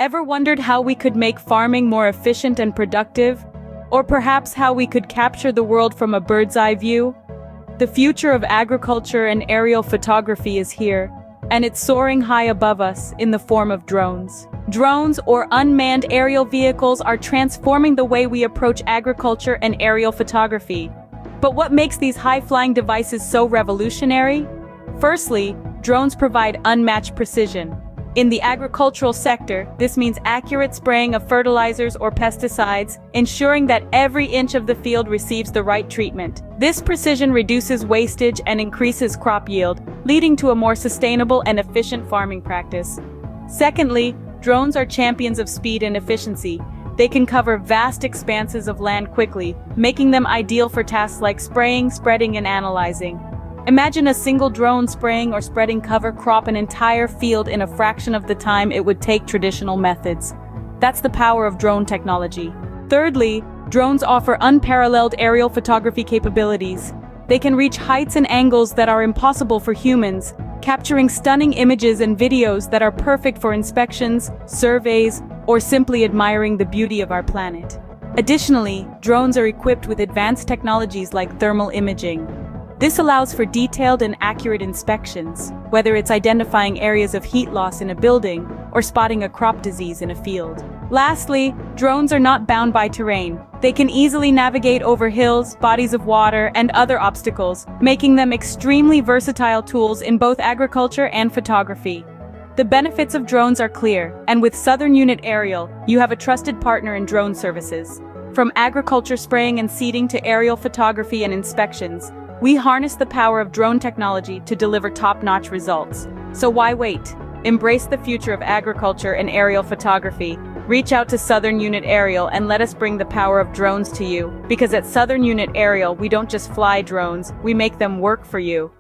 Ever wondered how we could make farming more efficient and productive? Or perhaps how we could capture the world from a bird's eye view? The future of agriculture and aerial photography is here, and it's soaring high above us in the form of drones. Drones, or unmanned aerial vehicles, are transforming the way we approach agriculture and aerial photography. But what makes these high-flying devices so revolutionary? Firstly, drones provide unmatched precision. In the agricultural sector, this means accurate spraying of fertilizers or pesticides, ensuring that every inch of the field receives the right treatment. This precision reduces wastage and increases crop yield, leading to a more sustainable and efficient farming practice. Secondly, drones are champions of speed and efficiency. They can cover vast expanses of land quickly, making them ideal for tasks like spraying, spreading, and analyzing. Imagine a single drone spraying or spreading cover crop an entire field in a fraction of the time it would take traditional methods. That's the power of drone technology. Thirdly, drones offer unparalleled aerial photography capabilities. They can reach heights and angles that are impossible for humans, capturing stunning images and videos that are perfect for inspections, surveys, or simply admiring the beauty of our planet. Additionally, drones are equipped with advanced technologies like thermal imaging. This allows for detailed and accurate inspections, whether it's identifying areas of heat loss in a building or spotting a crop disease in a field. Lastly, drones are not bound by terrain. They can easily navigate over hills, bodies of water, and other obstacles, making them extremely versatile tools in both agriculture and photography. The benefits of drones are clear, and with Southern Unit Aerial, you have a trusted partner in drone services. From agriculture spraying and seeding to aerial photography and inspections, we harness the power of drone technology to deliver top-notch results. So why wait? Embrace the future of agriculture and aerial photography. Reach out to Southern Unit Aerial and let us bring the power of drones to you. Because at Southern Unit Aerial, we don't just fly drones, we make them work for you.